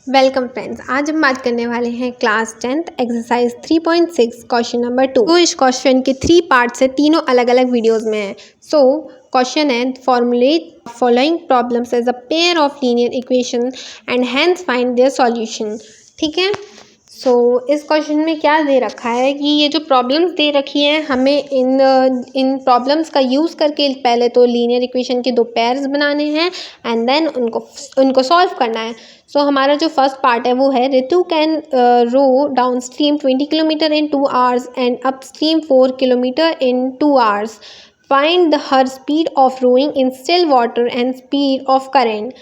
Welcome friends, आज हम बात करने वाले हैं class 10th exercise 3.6 question number 2। तो इस क्वेश्चन के 3 पार्ट्स है, तीनों अलग अलग वीडियोस में है। सो क्वेश्चन है formulate following problems as a pair of linear equation and hence find their solution. ठीक है, सो इस क्वेश्चन में क्या दे रखा है कि ये जो प्रॉब्लम्स दे रखी हैं हमें इन प्रॉब्लम्स का यूज़ करके पहले तो लीनियर इक्वेशन के दो पेयर्स बनाने हैं एंड देन उनको सॉल्व करना है। सो हमारा जो फर्स्ट पार्ट है वो है Ritu can row downstream 20 kilometre in 2 hours and upstream 4 kilometre in 2 hours। Find her speed of rowing in still water and speed of current.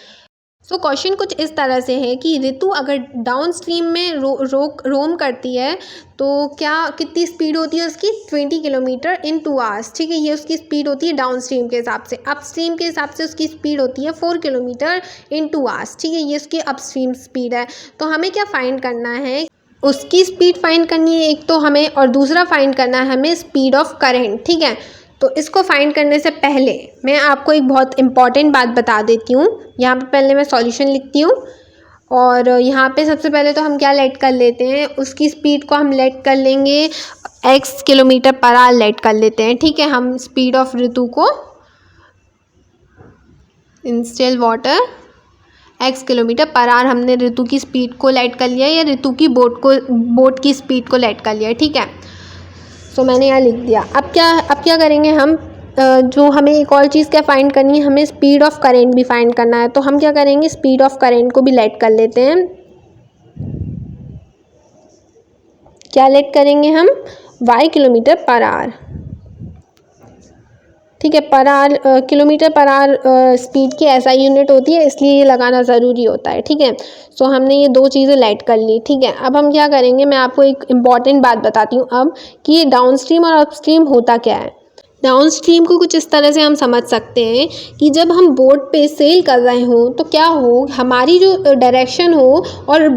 So question कुछ इस तरह से है कि ऋतु अगर डाउन स्ट्रीम में रोम करती है तो कितनी स्पीड होती है उसकी 20 किलोमीटर इन 2 hours। ठीक है, ये उसकी स्पीड होती है डाउन स्ट्रीम के हिसाब से। अप स्ट्रीम के हिसाब से उसकी स्पीड होती है 4 किलोमीटर इन 2 hours। ठीक है, ये उसकी अप स्ट्रीम स्पीड है। तो हमें क्या फाइंड करना है, उसकी स्पीड फाइंड करनी है एक तो हमें, और दूसरा फाइंड करना है हमें स्पीड ऑफ करेंट। ठीक है, तो इसको फाइंड करने से पहले मैं आपको एक बहुत इंपॉर्टेंट बात बता देती हूँ। यहाँ पे पहले मैं सॉल्यूशन लिखती हूँ और यहाँ पे सबसे पहले तो हम क्या लेट कर लेते हैं, उसकी स्पीड को हम लेट कर लेंगे x kilometre per hour let कर लेते हैं। ठीक है, हम स्पीड ऑफ ऋतु को इन still water x kilometre per our हमने ऋतु की स्पीड को लेट कर लिया, या ऋतु की बोट की स्पीड को लेट कर लिया। ठीक है, सो मैंने यहाँ लिख दिया। अब क्या करेंगे हम, जो हमें एक और चीज़ क्या फाइंड करनी है, हमें स्पीड ऑफ करेंट भी फाइंड करना है। तो हम क्या करेंगे, स्पीड ऑफ करेंट को भी लेट कर लेते हैं। क्या लेट करेंगे हम, y किलोमीटर पर आवर। ठीक है, per hour kilometre per our speed की ऐसा यूनिट होती है, इसलिए ये लगाना ज़रूरी होता है। ठीक है, सो हमने ये दो चीज़ें लेट कर ली। ठीक है, अब हम क्या करेंगे, मैं आपको एक इम्पॉर्टेंट बात बताती हूँ अब कि ये डाउन स्ट्रीम और अपस्ट्रीम होता क्या है। डाउन स्ट्रीम को कुछ इस तरह से हम समझ सकते हैं कि जब हम बोट पे सेल कर रहे हों तो क्या हो, हमारी जो डायरेक्शन हो और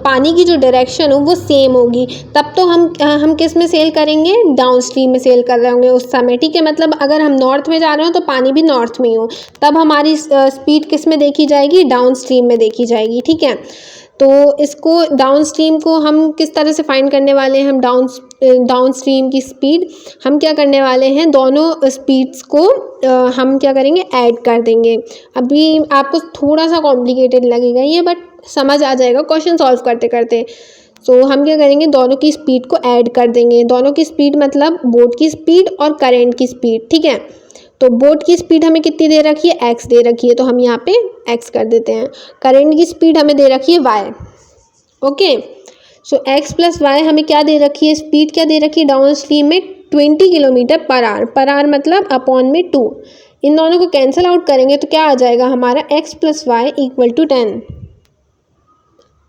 पानी की जो डायरेक्शन हो वो सेम होगी, तब तो हम किस में सेल करेंगे, डाउन स्ट्रीम में सेल कर रहे होंगे उस समय। ठीक है, मतलब अगर हम नॉर्थ में जा रहे हो तो पानी भी नॉर्थ में ही हो, तब हमारी स्पीड किस में देखी जाएगी, डाउन स्ट्रीम में देखी जाएगी। ठीक है, तो इसको डाउन स्ट्रीम को हम किस तरह से फाइंड करने वाले हैं, हम डाउन स्ट्रीम की स्पीड हम क्या करने वाले हैं, दोनों स्पीड्स को हम क्या करेंगे, ऐड कर देंगे। अभी आपको थोड़ा सा कॉम्प्लिकेटेड लगेगा ये, बट समझ आ जाएगा क्वेश्चन सॉल्व करते करते। सो हम क्या करेंगे, दोनों की स्पीड को ऐड कर देंगे। दोनों की स्पीड मतलब बोट की स्पीड और करेंट की स्पीड। ठीक है, तो बोट की स्पीड हमें कितनी दे रखी है, x दे रखी है, तो हम यहाँ पे x कर देते हैं। करेंट की स्पीड हमें दे रखी है y। ओके, सो x प्लस वाई हमें क्या दे रखी है, स्पीड क्या दे रखी है डाउन स्ट्रीम में 20 kilometre per our. Per hour मतलब अपॉन में 2। इन दोनों को कैंसिल आउट करेंगे तो क्या आ जाएगा हमारा, x plus y equal to 10।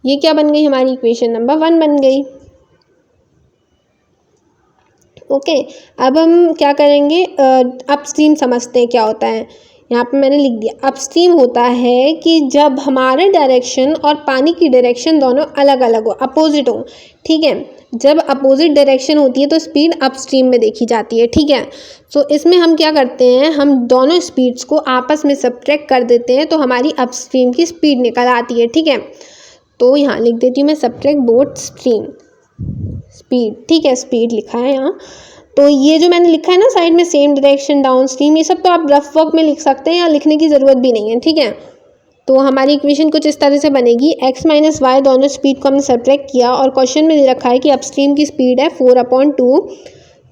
ये क्या बन गई, हमारी इक्वेशन नंबर 1 बन गई। ओके, अब हम क्या करेंगे, अपस्ट्रीम समझते हैं क्या होता है। यहाँ पे मैंने लिख दिया, अपस्ट्रीम होता है कि जब हमारा डायरेक्शन और पानी की डायरेक्शन दोनों अलग अलग हो, अपोजिट हो। ठीक है, जब अपोजिट डायरेक्शन होती है तो स्पीड अपस्ट्रीम में देखी जाती है। ठीक है, सो इसमें हम क्या करते हैं, हम दोनों स्पीड्स को आपस में सब्ट्रैक्ट कर देते हैं तो हमारी अपस्ट्रीम की स्पीड निकल आती है। ठीक है, तो यहाँ लिख देती हूँ मैं, सब्ट्रैक्ट बोट स्ट्रीम स्पीड। ठीक है, स्पीड लिखा है यहाँ। तो ये जो मैंने लिखा है ना साइड में, सेम डायरेक्शन डाउन स्ट्रीम, ये सब तो आप रफ वर्क में लिख सकते हैं या लिखने की ज़रूरत भी नहीं है। ठीक है, तो हमारी इक्वेशन कुछ इस तरह से बनेगी, x माइनस वाई दोनों स्पीड को हमने सब्ट्रैक्ट किया और क्वेश्चन में दे रखा है कि अपस्ट्रीम की स्पीड है 4/2।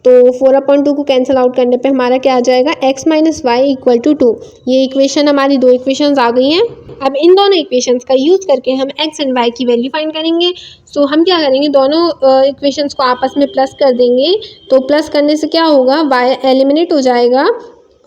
तो 4/2 को कैंसिल आउट करने पे हमारा क्या आ जाएगा, x minus y equal to 2। ये इक्वेशन, हमारी दो इक्वेशंस आ गई हैं। अब इन दोनों इक्वेशंस का यूज़ करके हम x एंड y की वैल्यू फाइंड करेंगे। सो हम क्या करेंगे, दोनों इक्वेशंस को आपस में प्लस कर देंगे। तो प्लस करने से क्या होगा, y एलिमिनेट हो जाएगा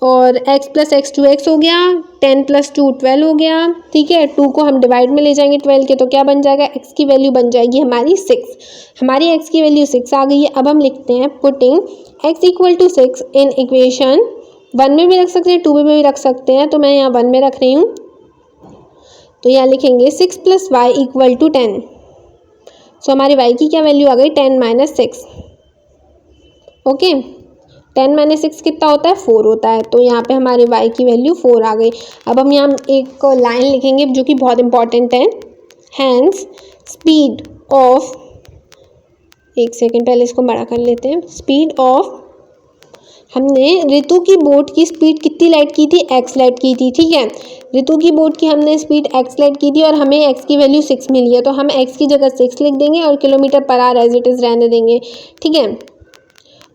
और x प्लस एक्स 2x हो गया, 10 प्लस 2 12 हो गया। ठीक है, 2 को हम डिवाइड में ले जाएंगे 12 के, तो क्या बन जाएगा, x की वैल्यू बन जाएगी हमारी 6। हमारी x की वैल्यू 6 आ गई है। अब हम लिखते हैं, putting x equal to 6 in equation 1 में भी रख सकते हैं, 2 में भी रख सकते हैं, तो मैं यहाँ 1 में रख रही हूँ। तो यहाँ लिखेंगे 6 प्लस वाई इक्वल टू 10। सो हमारी y की क्या वैल्यू आ गई, 10 माइनस 6। ओके, 10 माइनस 6 कितना होता है, 4 होता है। तो यहाँ पे हमारे y की वैल्यू 4 आ गई। अब हम यहाँ एक लाइन लिखेंगे जो कि बहुत इंपॉर्टेंट है, हैंस स्पीड ऑफ, एक सेकेंड पहले इसको बड़ा कर लेते हैं, स्पीड ऑफ, हमने ऋतु की बोट की स्पीड कितनी लाइट की थी, एक्स लाइट की थी, ठीक है। ऋतु की बोट की हमने स्पीड एक्स लाइट की थी और हमें एक्स की वैल्यू 6 मिली है, तो हम एक्स की जगह 6 लिख देंगे और kilometre per hour as it is रहने देंगे, ठीक है।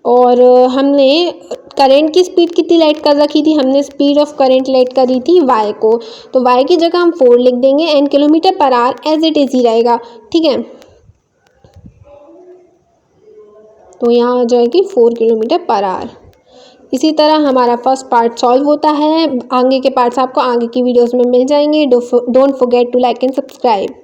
और हमने करंट की स्पीड कितनी लाइट कर रखी थी, हमने स्पीड ऑफ करंट लाइट करी थी वाई को, तो वाई की जगह हम 4 लिख देंगे and kilometre per hour as it is ही रहेगा, ठीक है। तो यहाँ आ जाएगी 4 किलोमीटर पर आवर। इसी तरह हमारा फर्स्ट पार्ट सॉल्व होता है। आगे के पार्ट्स आपको आगे की वीडियोस में मिल जाएंगे। Don't forget to like and subscribe.